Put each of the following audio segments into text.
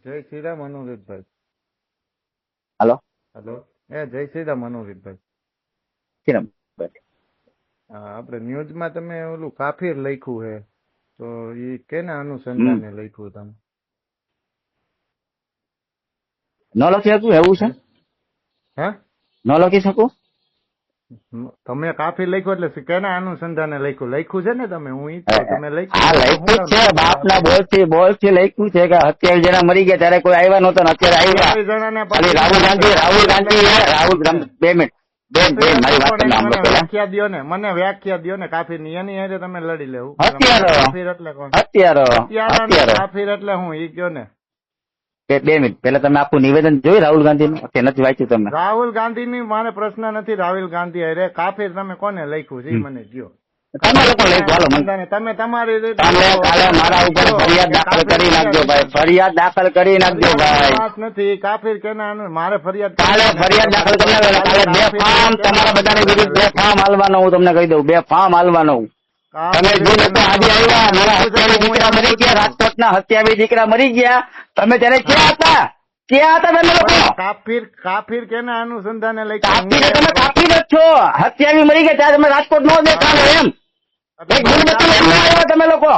જય શ્રીરામ મનોહરભાઈ. હાલો હેલો. જય શ્રીરામ મનોહરભાઈ. શ્રીરામ. આપણે ન્યૂઝમાં તમે ઓલું કાફીર લખ્યું છે, તો એ કેના અનુસંધાને લખ્યું તમે? ન લખી શકું એવું છે? હે, ન લખી શકું? તમે કાફીર લખ્યું એટલે કેના અનુસંધાને લખ્યું છે ને તમે? હું ઈ તમે આ લખ્યું લખ્યું છે, બાપના બોલથી લખ્યું છે કે 27 જણા મરી ગયા ત્યારે કોઈ આવ્યા નહોતા, અત્યારે આવ્યા. ખાલી રાહુલ ગાંધી 2 મિનિટ મારી વાત તમે સાંભળો પહેલા. વ્યાખ્યા દ્યો ને, મને વ્યાખ્યા દ્યો ને કાફીર ની. એની હારે તમે લડી લેવું. કાફીર એટલે કોણ? કાફીર એટલે હું ઈ કયો ને. 2 મિનિટ પહેલા તમે આપું નિવેદન જોયું રાહુલ ગાંધી નું કે નથી વાંચ્યું તમે? રાહુલ ગાંધી ની મારે પ્રશ્ન નથી. રાહુલ ગાંધી અરે કાફીર તમે કોને લખ્યું છે મને કયો. તમે લોકો લઈ ચાલો તમે તમારી રીતે કાલે મારા ઉપર ફરિયાદ દાખલ કરી નાખજો ભાઈ, ફરિયાદ દાખલ કરી નાખજો ભાઈ. વાત નથી કાફીર કેના મારે ફરિયાદ કાલે ફરિયાદ દાખલ કરી નાખજો. કાલે 2 ફાર્મ તમારા બધાની વિરુદ્ધ 2 ફાર્મ હાલવાનો હું તમને કહી દઉં. 2 ફાર્મ હાલવાનો. તમે જે લોકો આજે આવ્યા, મારા 27 દીકરા મરી ગયા, રાજકોટના 27 દીકરા મરી ગયા, તમે ત્યારે ક્યાં હતા? ક્યાં હતા તમે લોકો? કાફીર કેના અનુસંધાને લઈ કાફીર તમે કાફીર જ છો. 27 મરી ગયા ત્યારે તમે રાજકોટ નો દેખાડો એમ. એક મીણબત્તી લઈને આવ્યા તમે લોકો.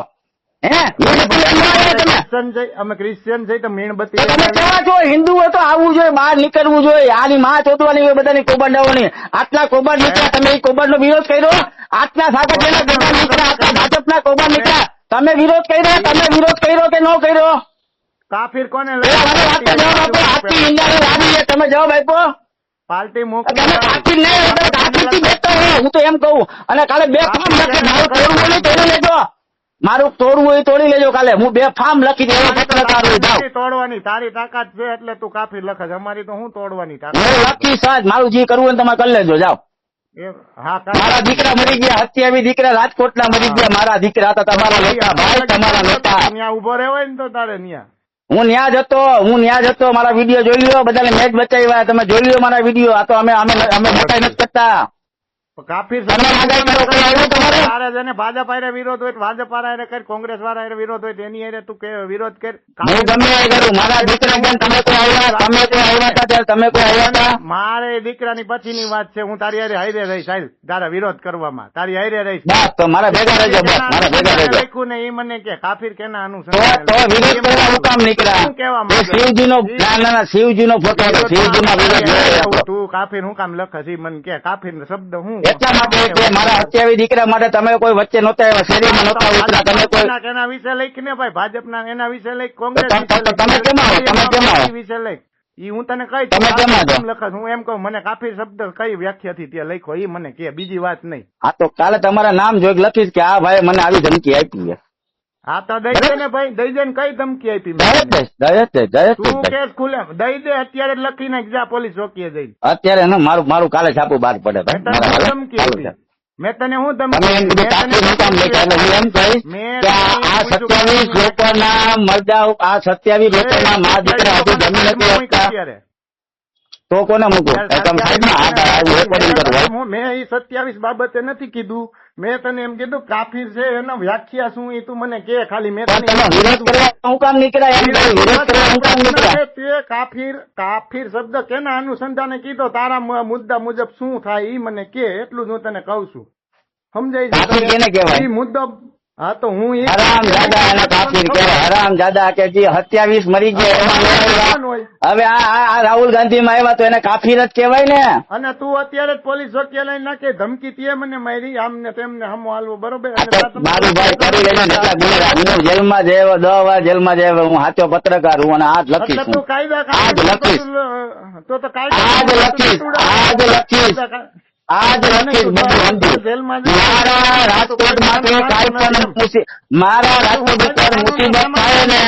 હે મીણબત્તી લઈને આવ્યા તમે? અમે ક્રિશ્ચિયન છે તો મીણબત્તી તમે કેવા છો? હિન્દુ હોય તો આવવું જોઈએ, બહાર નીકળવું જોઈએ. આની માં ચોદવાની હોય બધાની કૌભાંડાઓની. આટલા કૌભાંડ નીકળ્યા, તમે એ કૌભાંડ નો વિરોધ કર્યો? આટલા સાથે જેના કૌભાંડ નીકળ્યા, આટલા ભાજપના કૌભાંડ નીકળ્યા, તમે વિરોધ કર્યો? તમે વિરોધ કર્યો કે ન કર્યો? કાફીર કોને આટલી ઇન્ડિયાની લાવી છે, તમે જવાબ આપ્યો? પાર્ટી તમે કાફીર નહીં, કાફીરથી બેઠો હો, હું તો એમ કહું. અને કાલે 2 ફાર્મ લખી, મારું તોડવું હોય તોડી લેજો. મારું તોડવું હોય તોડી લેજો. કાલે હું 2 ફાર્મ લખી દઉં. તોડવાની તારી તાકાત છે એટલે તું કાફીર લખે. અમારી તો હું તોડવાની તાકાત. હું લખી સાહેબ, મારું જે કરવું હોય તમે કરી લેજો. જાઓ. મારા દીકરા મરી ગયા, 27 દીકરા રાજકોટના મરી ગયા. મારા દીકરા હતા, તમારા નેતા ભાઈ, તમારા નેતા. ત્યાં ઉભો રહેવાય ને તો તારે ત્યાં. હું ન્યા જ હતો. મારા વિડીયો જોઈ લ્યો, બધાને મેચ બચાવ્યા. તમે જોઈ લ્યો મારા વિડીયો. આ તો અમે મોટા નથી કરતા. કાફીર તારે જેને ભાજપ હારે વિરોધ હોય ભાજપ હારે કર, કોંગ્રેસ વાળા વિરોધ હોય એની હારે તું વિરોધ કર. હું ગમે એ કરું. મારા દીકરા બેન તમે કોઈ આવ્યા? તમે કોઈ આવ્યા હતા ત્યારે? તમે કોઈ આવ્યા હતા? મારે દીકરાની પછીની વાત છે. હું તારી હારે હારે રહીશ. તારા વિરોધ કરવામાં તારી હારે રહીશ. બસ તો મારા ભેગા રહેજો. બસ મારા ભેગા રહેજો. લખ્યું ને એ મને કે કાફીર કેના અનુસંધાને તો વિરોધ કરવા હું કામ નીકળ્યા? શું કહેવા માંગે? શિવજીનો ના શિવજીનો ફોટો, શિવજીના વિરોધ. તું કાફીર હું કામ લખે છે મને કે? કાફીર શબ્દ હું એટલા માટે મારા 27 દીકરા માટે તમે કોઈ વચ્ચે નહોતા આવ્યા, શેરીમાં નહોતા ઉતરા. તમે કોઈ એના વિશે લખ ને ભાઈ, ભાજપના એના વિશે લખ, કોંગ્રેસ તમે કેમાં વિશે લખ. ઈ હું તને કઈ તમે કેમ લખસ? હું એમ કહું મને કાફીર શબ્દ કઈ વ્યાખ્યા થી ત્યાં લખ્યો એ મને કે, બીજી વાત નહીં. હા તો કાલે તમારા નામ જોઈ લખીશ કે આ ભાઈ મને આવી ધમકી આપી છે. હા તો દઈ દે ને ભાઈ, દઈ દે ને. કઈ ધમકી આપી? તું કેસ ખુલે દઈ દે અત્યારે લખી નાખ. જા પોલીસ ચોકીએ જઈ. અત્યારે મારું કાલે છાપું બહાર પડે. ધમકી આપી મેં તને? હું ધમકી એમ કહીશ કે આ 27 લોકોના મરદા, આ 27 લોકોના મા દીકરા હજુ જમી નથી શકતા. તો કોને મૂકું? મેં એ 27 બાબતે નથી કીધું. મેં તને એમ કીધું કાફીર છે એનો વ્યાખ્યા શું એ તું મને કે. ખાલી મેં હું કામ નીકળ્યા? તે કાફીર શબ્દ કેના અનુસંધાને કીધો? તારા મુદ્દા મુજબ શું થાય એ મને કે. એટલું જ હું તને કઉ છું. સમજાય છે મુદ્દો? હા તો હું કાફીર કહેવાય. હરામજાદા કે જે 27 મરી ગયા. હવે આ રાહુલ ગાંધી માં આવ્યા તો એને કાફીર જ કહેવાય ને. અને તું અત્યારે જ પોલીસ ચોકી લઈને નાખે ધમકી તે મને મારી આમને તેમને હમો હાલવો. બરોબર? મારું ભાઈ કરી લેજો. હું જેલમાં જયો 10 વાર જેલમાં જયો. હું સાચો પત્રકાર હું અને આજ લખીશ. તું કાયદા આજ લખીશ. તો કાયદા આજ લખીશ. મારા રાજકોટ માટે કાંઈ પણ મારા રાજકોટ ઉપર મુસીબત થાય ને,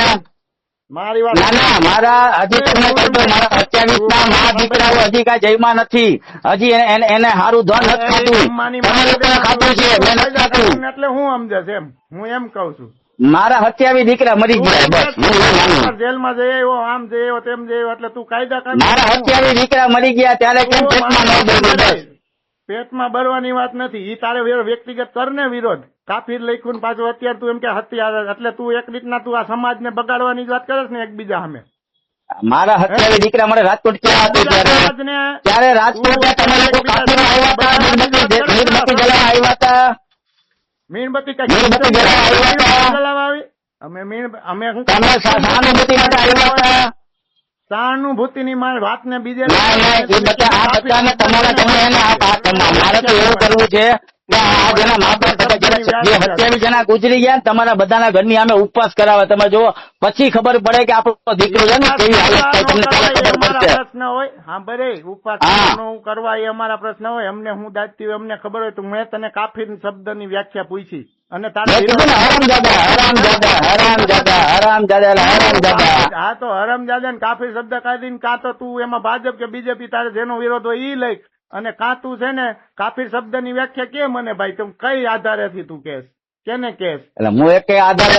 ના મારા હજી તમને કહી દો, મારા 27 ના મા દીકરાઓ હજી કાંઈ જયમાં નથી. હજી એને સારું ધન નથી ખાતું. તમે લોકોએ ખાતું છે, મેં નથી ખાતું. એટલે હું સમજે છે એમ હું એમ કઉ છું. મારા 27 દીકરા મરી ગયા. બસ જેલમાં જઈ આવ્યો, આમ જઈ આવ્યો, તેમ જઈ આવ્યો. એટલે તું કાયદા મારા 27 દીકરા મરી ગયા ત્યારે કેમ પેટમાં ન બળ્યું? પેટમાં ભરવાની વાત નથી. ઈ તારે વ્યક્તિગત કર ને વિરોધ. કાફીર લખ્યું ને પાછું અત્યારે તું એમ કે હત્યા. એટલે તું એક રીતના તું આ સમાજને બગાડવાની જ વાત કરે ને એકબીજા સામે. મારા હત્યાવી દીકરા મારે રાજકોટ ક્યાં હતું ત્યારે રાજકોટ તમે લોકો કાફીરો આવ્યા હતા, મીણબત્તી જલાવા આવ્યા હતા, મીણબત્તી જલાવા આવ્યા હતા. અમે શું તમે સહાનુભૂતિ માટે આવ્યા હતા? સહાનુભૂતિની વાતને બીજે બધાને તમારા મારે તો એવું કરવું છે કે આ જેના મા બાપ જે 27 જણા ગુજરી ગયા તમારા બધાના ઘરની અમે ઉપવાસ કરાવે. તમે જો પછી ખબર પડે કે આપણો દીકરો છે ને કેવી હાલત થાય તમને ખબર પડશે. પ્રશ્ન હોય હા બરે ઉપવાસ કરવા એ અમારા પ્રશ્ન હોય. અમને હું દાજતી હોય અમને ખબર હોય તો મેં તને કાફીર શબ્દની વ્યાખ્યા પૂછી અને હા તો હરામજાદા ને કાફીર શબ્દ કાઢીને કાં તો તું એમાં ભાજપ કે બીજેપી તારે જેનો વિરોધ હોય ઈ લઈ અને કાં તું છે ને કાફીર શબ્દ ની વ્યાખ્યા કે મને ભાઈ તું કઈ આધારેથી તું કેસ કેને કેસ? એટલે હું એક આધારે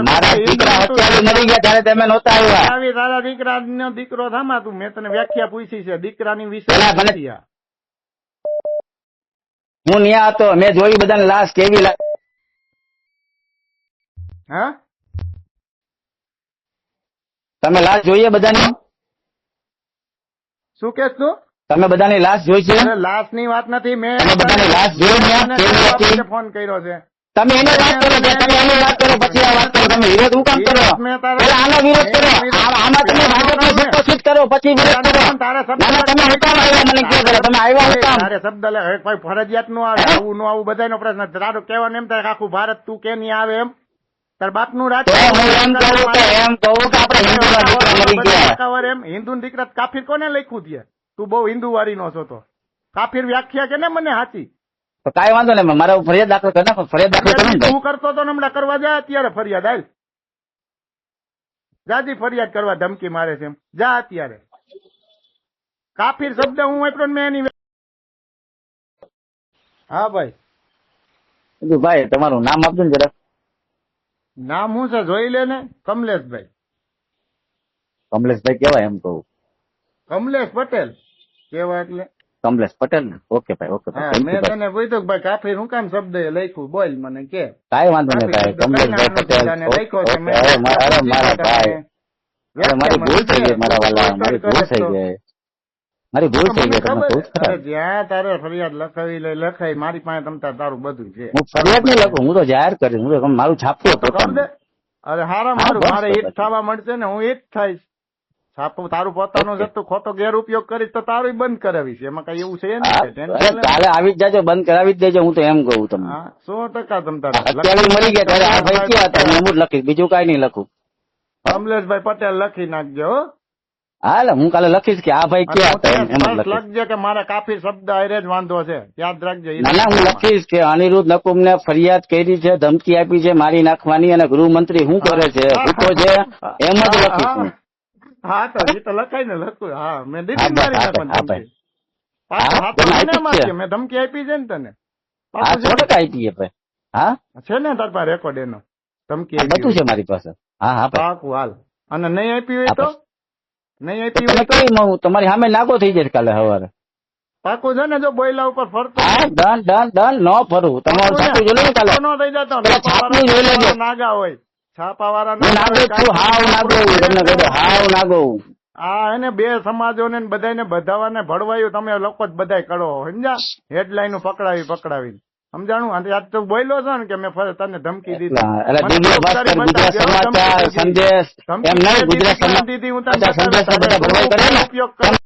મારા દીકરા મરી ગયા ત્યારે તમે નહોતા આવ્યા. તારા દીકરા નો દીકરો થામા તું મેં તને વ્યાખ્યા પૂછી છે દીકરાની વિશે. હું ન્યા હતો મેં જોઈ બધાને લાશ કેવી હા તમે લાશ જોઈએ બધાની? શું કેસ તું? તમે બધાની લાશ જોઈ છે? લાશ ની વાત નથી મેં બધાની લાશ જોઈ ફોન કર્યો છે. તમે એને વાત કરો તમે એની વાત કરો પછી આ વાત કરો. તમે વિરોધ હું કામ કરો? આનો વિરોધ કરો. આમાં તમે ભાજપને સંતોષિત કરો પછી વિરોધ કરો. તમે હું કામ આવ્યા મને કહો તમે આવ્યા હું કામ? તારે શબ્દ કોઈ ફરજિયાત નું આવે આવું નું આવું બધાનો પ્રશ્ન. તારો કહેવાનું એમ થાય આખું ભારત તું કે નહીં આવે એમ તાર બાપ નું રાજ એમ કહું કે આપણે એમ હિન્દુ દીકરા કાફીર કોને લખ્યું છે? તું બહુ હિન્દુ વાળી નો છો તો કાફીર વ્યાખ્યા કે ને મને હાચી કઈ વાંધો નહીં મારા ફરિયાદ દાખલ કરે ફરિયાદ દાખલ કરે હું કરતો તો હમણાં કરવા જાય અત્યારે ફરિયાદ હાલ જાજી ફરિયાદ કરવા ધમકી મારે છે એમ જા અત્યારે કાફીર શબ્દ હું એટલો મેં એની હા ભાઈ તમારું નામ આપજો ને જરા. નામ શું છે જોઈ લે ને. કમલેશભાઈ. કમલેશભાઈ કેવાય એમ કહું? કમલેશ પટેલ કેવા એટલે કમલેશ પટેલ ને? ઓકે ભાઈ ઓકે. મેં તને પૂછ્યું કે ભાઈ કાફીર હું કામ શબ્દ એ લખ્યું બોલ મને કે. કાંઈ વાંધો નહીં ભાઈ કમલેશભાઈ પટેલ. મારા ભાઈ મારી ભૂલ થઈ ગઈ મારા વાલા મારી ભૂલ થઈ ગઈ મારી ભૂલ થઈ ગઈ. જ્યાં તારે ફરિયાદ લખાવી લખાઈ મારી પાસે તમતા તારું બધું છે. હું ફરિયાદ નહીં લખું હું તો જાહેર કરીશ. હું તો મારું છાપું અરે હારા મારું મારે હિત થવા મળશે ને હું હિત થઈશ. છાપું તારું પોતાનું છે તું ખોટો ગેરઉપયોગ કરીશ તો તારું બંધ કરાવીશ એમાં કઈ એવું છે કાલે આવી જ જાજો બંધ કરાવી જ દેજો. હું તો એમ કહું તમને 100% તમતા અત્યારે મરી ગયા ત્યારે આ ભાઈ ક્યાં હતા હું જ લખીશ બીજું કઈ નહીં લખું. કમલેશભાઈ પટેલ લખી નાખજો. હા હું કાલે લખીશ કે આ ભાઈ ક્યાં હતા એમ લખજે કે મારા કાફી શબ્દ આરે જ વાંધો છે યાદ રાખજો. ના હું લખીશ કે અનિરુદ્ધ નકુમ ને ફરિયાદ કરી છે ધમકી આપી છે મારી નાખવાની અને ગૃહમંત્રી શું કરે છે ભૂતો છે એમ જ લખીશ. હા તો એ તો લખાય ને લખું. હા મેં દીધી મારી નાખવાની મેં ધમકી આપી છે ને તને. હા 100% આપી ભાઈ. હા છે ને તાર પાસે રેકોર્ડ એનો ધમકી બધું છે મારી પાસે. હા હા પાકું હાલ. અને નહીં આપી હોય તો નહીં આપી હોય તો તમારી સામે નાગો થઈ જાય કાલે સવારે. પાકું છે ને જો બોયલા ઉપર ફરતો ડન ન ફરું તમારું છાપું જોઈ લો કાલે ન થઈ જતો છાપું જોઈ લેજો નાગા હોય છાપા વાળા નાગો. હા એને બે સમાજો ને બધાને બધાવાને ભળવાયું તમે લોકો જ બધા કરો સમજ્યા. હેડલાઈન પકડાવી સમજાણું. આજ તો બોલ્યો છે ને કે મેં તને ધમકી દીધી સંદેશ એમ નહીં ગુજરાત સમાચાર સંદેશ બધા ભરવાઈ કરે ને.